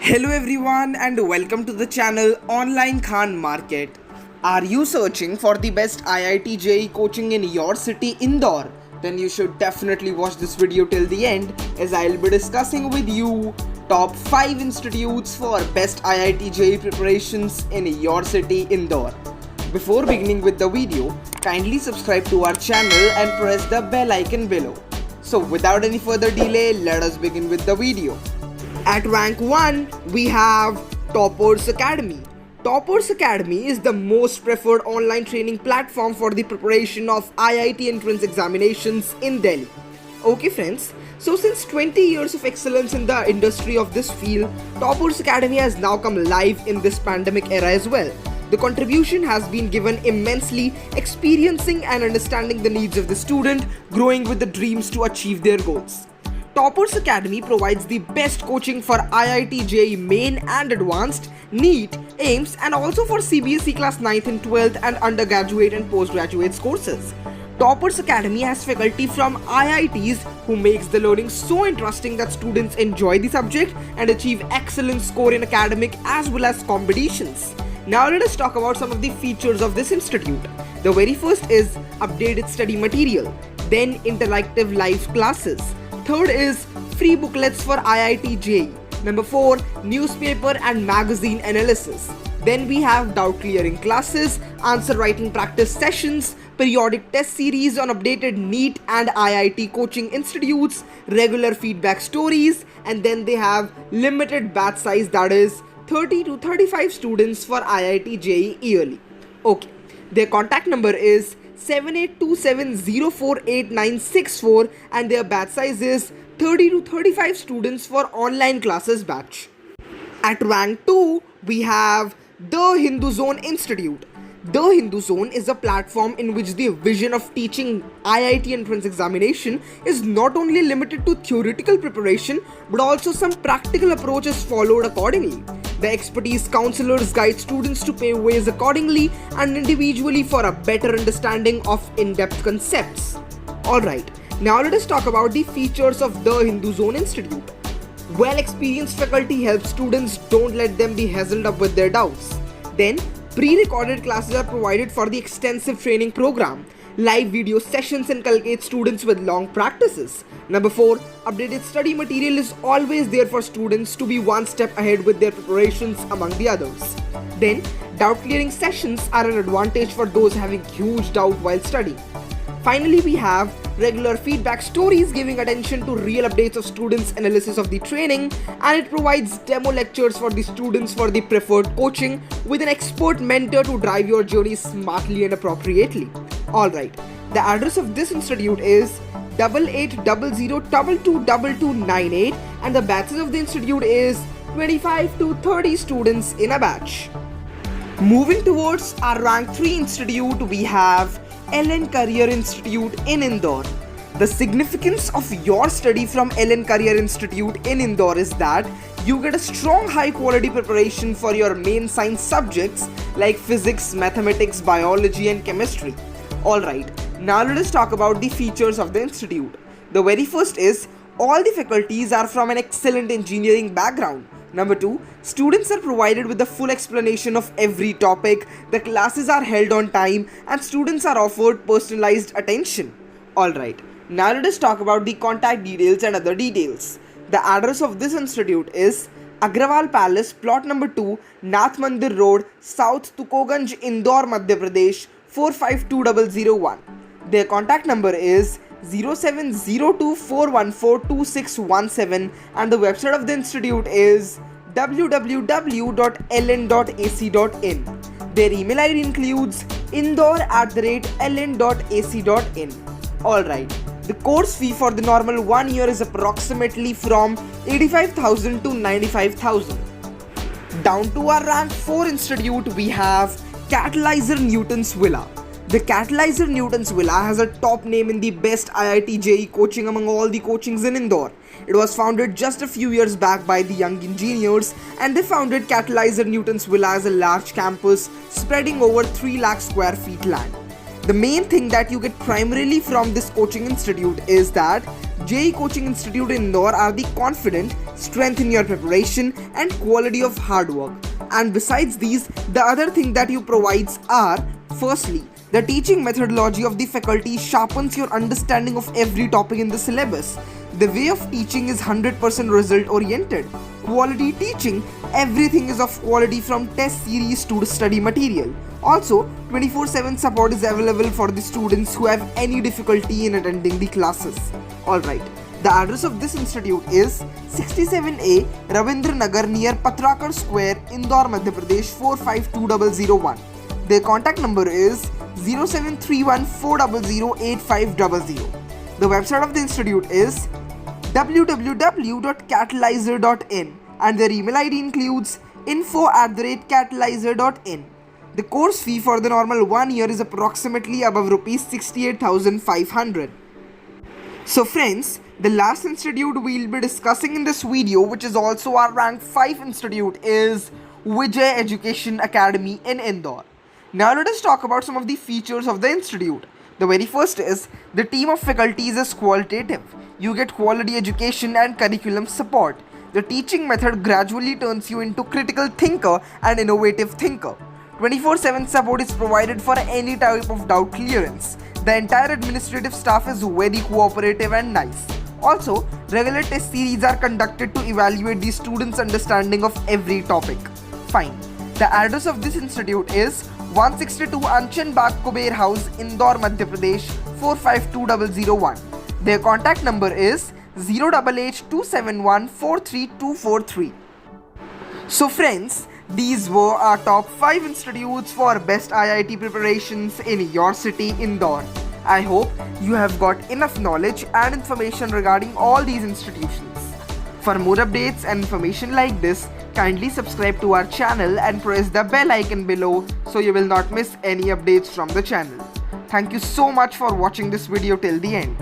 Hello everyone and welcome to the channel Online Khan Market. Are you searching for the best IIT JEE coaching in your city Indore? Then you should definitely watch this video till the end as I'll be discussing with you top 5 institutes for best IIT JEE preparations in your city Indore. Before beginning with the video, kindly subscribe to our channel and press the bell icon below. So without any further delay, let us begin with the video. At rank 1, we have Toppers Academy. Toppers Academy is the most preferred online training platform for the preparation of IIT entrance examinations in Delhi. Okay friends, so since 20 years of excellence in the industry of this field, Toppers Academy has now come live in this pandemic era as well. The contribution has been given immensely, experiencing and understanding the needs of the student, growing with the dreams to achieve their goals. Toppers Academy provides the best coaching for IIT JEE Main and Advanced, NEET, AIIMS and also for CBSE Class 9th and 12th and undergraduate and postgraduate courses. Toppers Academy has faculty from IITs who makes the learning so interesting that students enjoy the subject and achieve excellent score in academic as well as competitions. Now let us talk about some of the features of this institute. The very first is updated study material, then interactive live classes. Third is free booklets for IIT JEE. Number 4, newspaper and magazine analysis. Then we have doubt clearing classes, answer writing practice sessions, periodic test series on updated NEET and IIT coaching institutes, regular feedback stories, and then they have limited batch size, that is 30 to 35 students for IIT JEE yearly. Okay, their contact number is 7827048964 and their batch size is 30 to 35 students for online classes batch. At rank 2, we have The Hindu Zone Institute. The Hindu Zone is a platform in which the vision of teaching IIT entrance examination is not only limited to theoretical preparation but also some practical approaches followed accordingly. The expertise counselors guide students to pave ways accordingly and individually for a better understanding of in-depth concepts. Alright, now let us talk about the features of the Hindu Zone Institute. Well-experienced faculty helps students, don't let them be hustled up with their doubts. Then, pre-recorded classes are provided for the extensive training program. Live video sessions inculcate students with long practices. Number 4, updated study material is always there for students to be one step ahead with their preparations among the others. Then, doubt clearing sessions are an advantage for those having huge doubt while studying. Finally, we have regular feedback stories giving attention to real updates of students' analysis of the training, and it provides demo lectures for the students for the preferred coaching with an expert mentor to drive your journey smartly and appropriately. Alright, the address of this institute is 8800222298 and the batches of the institute is 25 to 30 students in a batch. Moving towards our rank 3 institute, we have Ellen Career Institute in Indore. The significance of your study from Ellen Career Institute in Indore is that you get a strong high quality preparation for your main science subjects like physics, mathematics, biology and chemistry. Alright, now let us talk about the features of the institute. The very first is all the faculties are from an excellent engineering background. Number 2, students are provided with the full explanation of every topic, the classes are held on time and students are offered personalized attention. Alright, now let us talk about the contact details and other details. The address of this institute is Agrawal Palace, plot number 2, Nath Mandir Road, South Tukoganj, Indore, Madhya Pradesh 452001. Their contact number is 0702414217 and the website of the institute is www.ellen.ac.in. Their email ID includes indore@ellen.ac.in. Alright, the course fee for the normal 1 year is approximately from 85,000 to 95,000. Down to our rank 4 institute, we have Catalyzer Newton's Villa. The Catalyzer Newton's Villa has a top name in the best IIT JEE coaching among all the coachings in Indore. It was founded just a few years back by the young engineers and they founded Catalyzer Newton's Villa as a large campus spreading over 3 lakh square feet land. The main thing that you get primarily from this coaching institute is that JEE Coaching Institute in Indore are the confident strength in your preparation and quality of hard work. And besides these, the other thing that you provides are, firstly, the teaching methodology of the faculty sharpens your understanding of every topic in the syllabus. The way of teaching is 100% result oriented. Quality teaching, everything is of quality from test series to study material. Also, 24/7 support is available for the students who have any difficulty in attending the classes. Alright, the address of this institute is 67A Ravindra Nagar near Patrakar Square, Indore, Madhya Pradesh 452001. Their contact number is 0731400850. The website of the institute is www.catalyzer.in and their email ID includes info@catalyzer.in. The course fee for the normal 1 year is approximately above rupees 68,500. So friends, the last institute we'll be discussing in this video, which is also our rank 5 institute, is Vijay Education Academy in Indore. Now let us talk about some of the features of the institute. The very first is the team of faculties is qualitative. You get quality education and curriculum support. The teaching method gradually turns you into critical thinker and innovative thinker. 24/7 support is provided for any type of doubt clearance. The entire administrative staff is very cooperative and nice. Also, regular test series are conducted to evaluate the students' understanding of every topic. Fine. The address of this institute is 162 Anchan Bagh Kuber House, Indore, Madhya Pradesh 452001. Their contact number is 08827143243. So friends, these were our top 5 institutes for best IIT preparations in your city, Indore. I hope you have got enough knowledge and information regarding all these institutions. For more updates and information like this, kindly subscribe to our channel and press the bell icon below so you will not miss any updates from the channel. Thank you so much for watching this video till the end.